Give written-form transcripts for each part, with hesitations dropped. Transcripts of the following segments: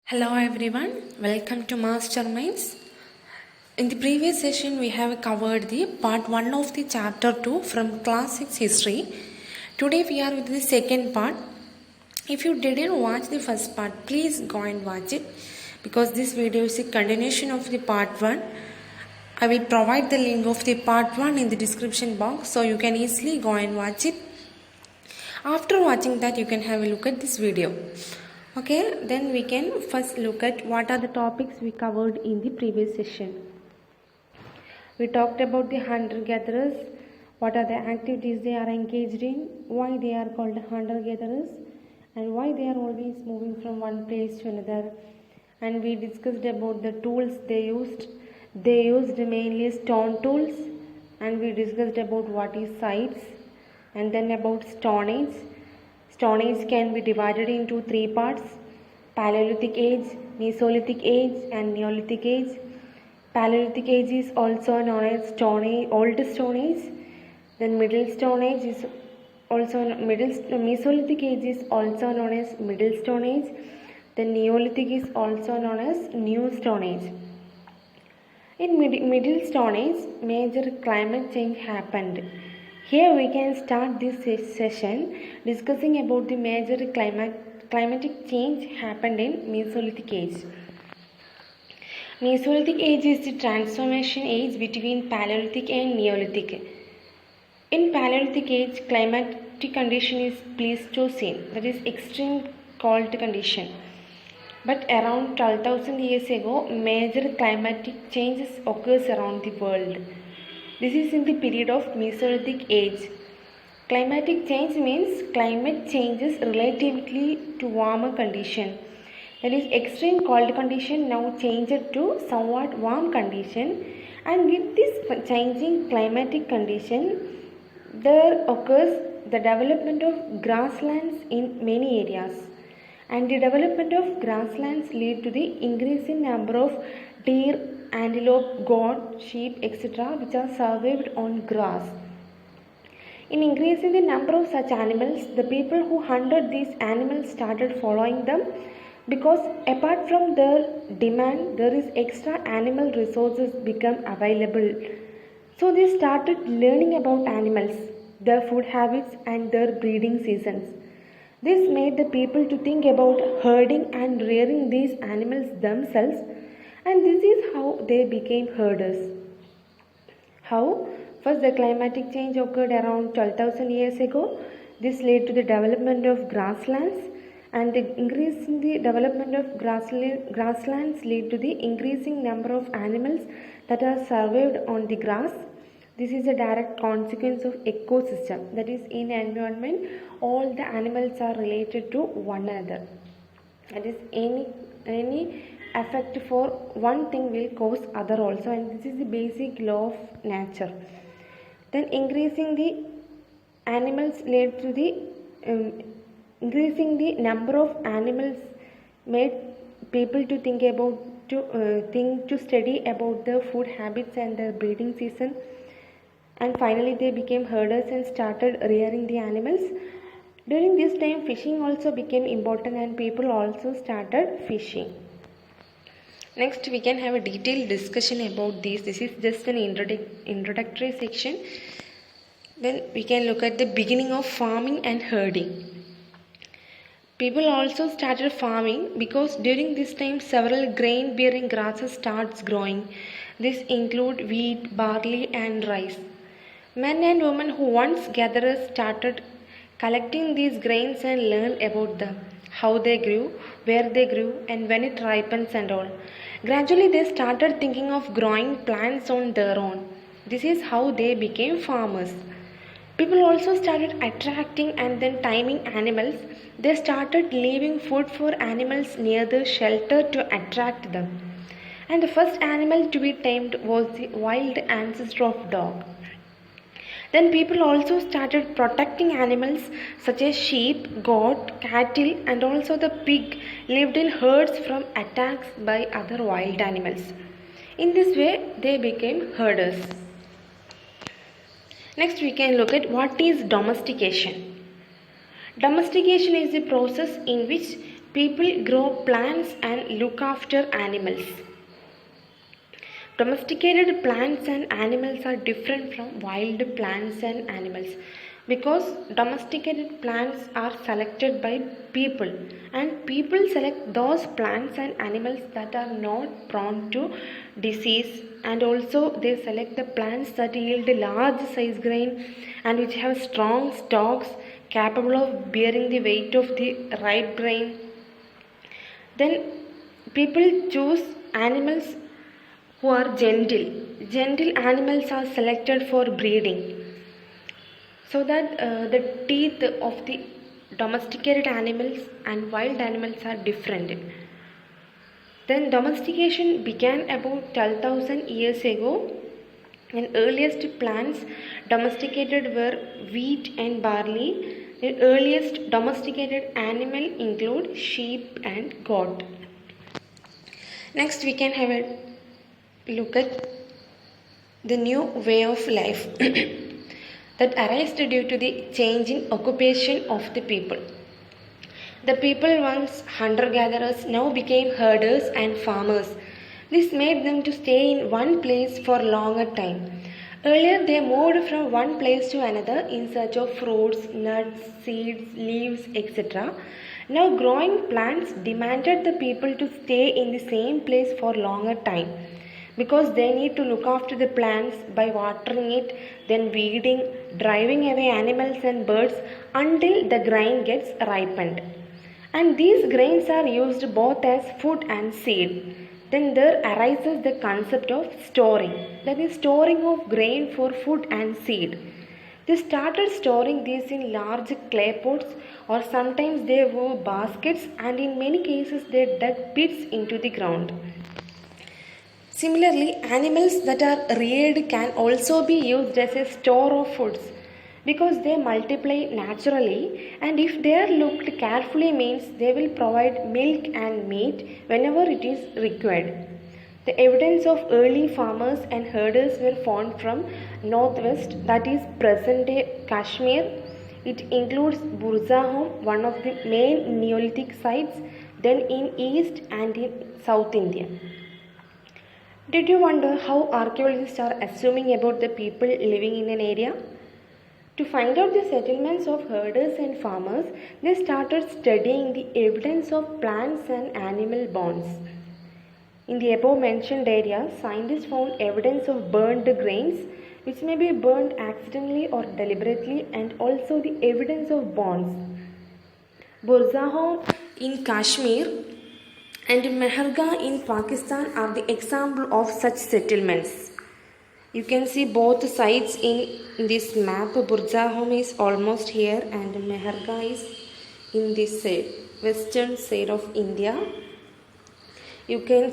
Hello everyone, welcome to Masterminds. In the previous session, we have covered the part 1 of the chapter 2 from class 6 history. Today we are with the second part. If you didn't watch the first part, please go and watch it because this video is a continuation of the part 1. I will provide the link of the part 1 in the description box so you can easily go and watch it. After watching that, you can have a look at this video. Okay, then we can first look at what are the topics we covered in the previous session. We talked about the hunter-gatherers, what are the activities they are engaged in, why they are called hunter-gatherers, and why they are always moving from one place to another. And we discussed about the tools they used. They used mainly stone tools, and we discussed about what is scythes, and then about Stone Age. Stone Age can be divided into three parts: Paleolithic Age, Mesolithic Age, and Neolithic Age. Paleolithic Age is also known as Old Stone Age. Then Middle Stone Age is also Mesolithic Age is also known as Middle Stone Age. Then Neolithic is also known as New Stone Age. In Middle Stone Age, major climate change happened. Here we can start this session discussing about the major climatic change happened in Mesolithic Age. Mesolithic Age is the transformation age between Paleolithic and Neolithic. In Paleolithic Age, climatic condition is Pleistocene, that is extreme cold condition. But around 12,000 years ago, major climatic changes occurs around the world. This is in the period of Mesolithic Age. Climatic change means climate changes relatively to warmer condition. That is, extreme cold condition now changed to somewhat warm condition, and with this changing climatic condition, there occurs the development of grasslands in many areas. And the development of grasslands lead to the increasing number of deer, antelope, goat, sheep, etc. which are survived on grass. In increasing the number of such animals, the people who hunted these animals started following them because apart from their demand, there is extra animal resources become available. So they started learning about animals, their food habits and their breeding seasons. This made the people to think about herding and rearing these animals themselves, and this is how they became herders. How? First, the climatic change occurred around 12,000 years ago. This led to the development of grasslands, and the increase in the development of grasslands led to the increasing number of animals that are survived on the grass. This is a direct consequence of ecosystem, that is, in environment all the animals are related to one another. That is, any effect for one thing will cause other also, and this is the basic law of nature. Then increasing the animals led to the increasing the number of animals made people to think about to study about their food habits and their breeding season. And finally they became herders and started rearing the animals. During this time, fishing also became important and people also started fishing. Next, we can have a detailed discussion about this. This is just an introductory section. Then we can look at the beginning of farming and herding. People also started farming because during this time several grain-bearing grasses starts growing. This include wheat, barley and rice. Men and women who once gatherers started collecting these grains and learned about them, how they grew, where they grew and when it ripens and all. Gradually they started thinking of growing plants on their own. This is how they became farmers. People also started attracting and then taming animals. They started leaving food for animals near the shelter to attract them. And the first animal to be tamed was the wild ancestor of dog. Then people also started protecting animals such as sheep, goat, cattle and also the pig lived in herds from attacks by other wild animals. In this way they became herders. Next we can look at what is domestication. Domestication is the process in which People grow plants and look after animals. Domesticated plants and animals are different from wild plants and animals because domesticated plants are selected by people, and people select those plants and animals that are not prone to disease, and also they select the plants that yield large size grain and which have strong stalks capable of bearing the weight of the ripe grain. Then people choose animals who are gentle. Gentle animals are selected for breeding so that the teeth of the domesticated animals and wild animals are different. Then domestication began about 12,000 years ago, and earliest plants domesticated were wheat and barley. The earliest domesticated animal include sheep and goat. Next we can have a look at the new way of life that arose due to the change in occupation of the people. The people once hunter-gatherers now became herders and farmers. This made them to stay in one place for longer time. Earlier they moved from one place to another in search of fruits, nuts, seeds, leaves, etc. Now growing plants demanded the people to stay in the same place for longer time, because they need to look after the plants by watering it, then weeding, driving away animals and birds until the grain gets ripened. And these grains are used both as food and seed. Then there arises the concept of storing, that is, storing of grain for food and seed. They started storing these in large clay pots, or sometimes they wore baskets, and in many cases they dug pits into the ground. Similarly, animals that are reared can also be used as a store of foods because they multiply naturally, and if they are looked carefully means they will provide milk and meat whenever it is required. The evidence of early farmers and herders were found from northwest, that is present day Kashmir. It includes Burzahom, one of the main Neolithic sites, then in east and in South India. Did you wonder how archaeologists are assuming about the people living in an area? To find out the settlements of herders and farmers, they started studying the evidence of plants and animal bones. In the above mentioned area, scientists found evidence of burned grains, which may be burned accidentally or deliberately, and also the evidence of bones. Burzahom in Kashmir and Mehergarh in Pakistan are the example of such settlements. You can see both sides in this map. Burzahom is almost here and Mehergarh is in this side, western side of India. You can,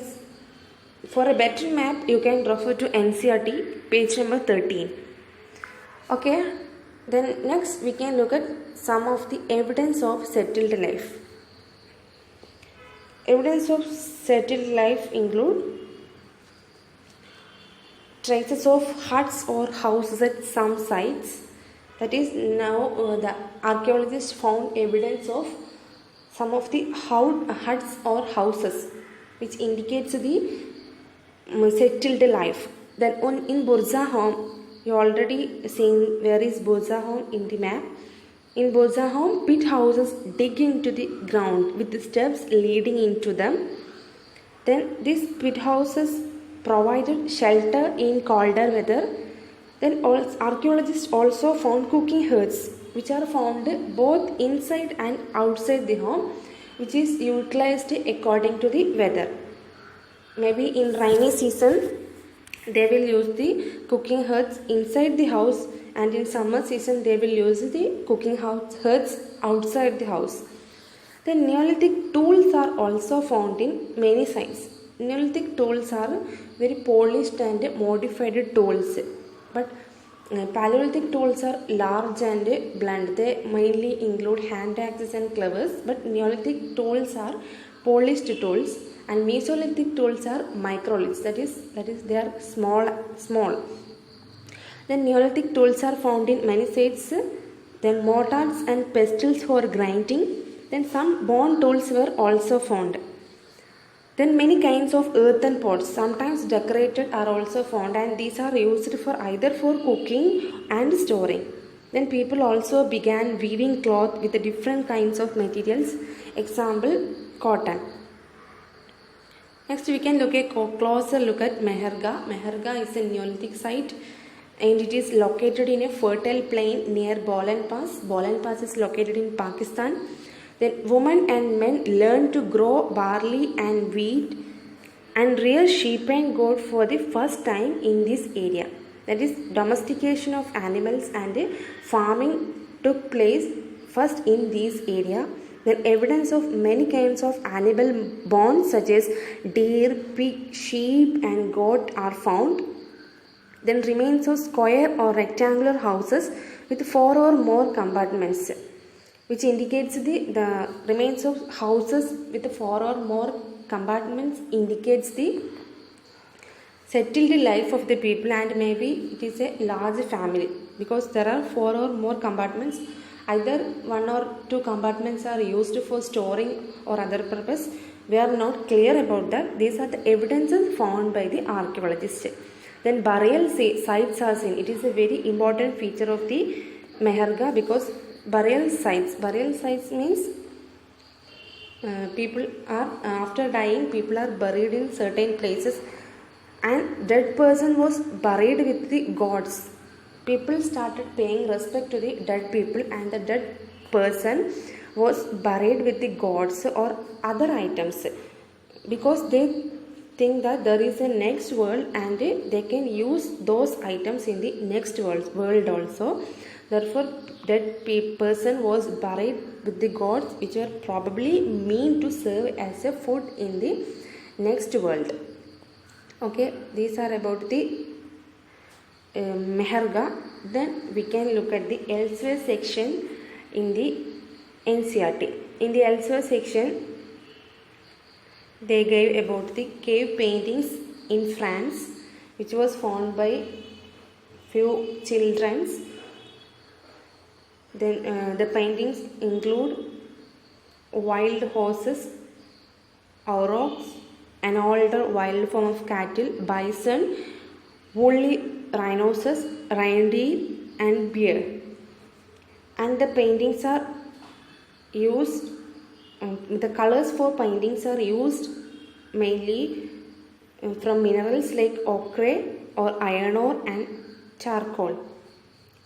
for a better map, you can refer to NCERT, page number 13. Okay, then next we can look at some of the evidence of settled life. Evidence of settled life include traces of huts or houses at some sites. That is, now the archaeologists found evidence of some of the huts or houses, which indicates the settled life. Then in Burzahom, you already seen where is Burzahom in the map. In Burzahom, pit houses dig into the ground with the steps leading into them. Then these pit houses provided shelter in colder weather. Then archaeologists also found cooking hearths, which are found both inside and outside the home, which is utilized according to the weather. Maybe in rainy season they will use the cooking hearths inside the house, and in summer season they will use the cooking hearths outside the house. The Neolithic tools are also found in many sites. Neolithic tools are very polished and modified tools, but Paleolithic tools are large and blunt. They mainly include hand axes and clevers, but Neolithic tools are polished tools, and Mesolithic tools are microliths. That is they are small. Then Neolithic tools are found in many sites. Then mortars and pestles for grinding, Then some bone tools were also found. Then many kinds of earthen pots, sometimes decorated, are also found, and these are used for either for cooking and storing. Then people also began weaving cloth with the different kinds of materials. Example, cotton. Next we can look at closer look at Meherga. Meherga is a Neolithic site and it is located in a fertile plain near Bolan Pass. Bolan Pass is located in Pakistan. Then women and men learned to grow barley and wheat and rear sheep and goat for the first time in this area. That is, domestication of animals and farming took place first in this area. Then evidence of many kinds of animal bones such as deer, pig, sheep and goat are found. Then remains of square or rectangular houses with 4 or more compartments, which indicates the remains of houses with 4 or more compartments indicates the settled life of the people, and maybe it is a large family because there are 4 or more compartments. Either 1 or 2 compartments are used for storing or other purpose. We are not clear about that. These are the evidences found by the archaeologists. Then burial sites are seen. It is a very important feature of the Meherga because burial sites means people are after dying, people are buried in certain places, and dead person was buried with the gods. People started paying respect to the dead people, and the dead person was buried with the gods or other items because they think that there is a next world and they can use those items in the next world also. Therefore, that person was buried with the gods, which are probably mean to serve as a food in the next world. Okay, these are about the Meherga. Then we can look at the elsewhere section in the NCERT. In the elsewhere section, they gave about the cave paintings in France, which was found by few children. Then the paintings include wild horses, aurochs, an older wild form of cattle, bison, woolly rhinoceros, reindeer and bear. And the paintings are used, the colors for paintings are used mainly from minerals like ochre or iron ore and charcoal.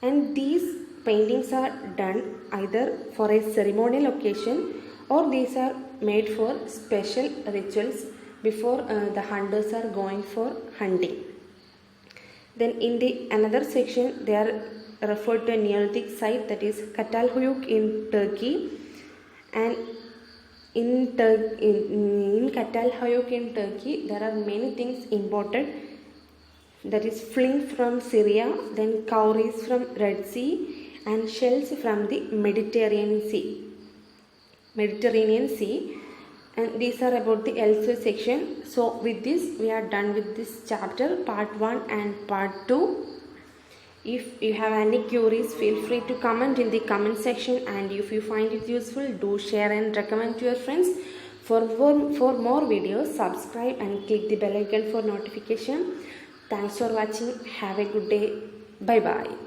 And these paintings are done either for a ceremonial occasion or these are made for special rituals before the hunters are going for hunting. Then in the another section they are referred to a Neolithic site, that is Catalhuyuk in Turkey. And in Catalhuyuk in Turkey there are many things imported, that is flint from Syria, then cowries from Red Sea and shells from the Mediterranean Sea. And these are about the elsewhere section. So with this we are done with this chapter, part 1 and part 2. If you have any queries, feel free to comment in the comment section, and if you find it useful, do share and recommend to your friends. For more videos, subscribe and click the bell icon for notification. Thanks for watching. Have a good day. Bye bye.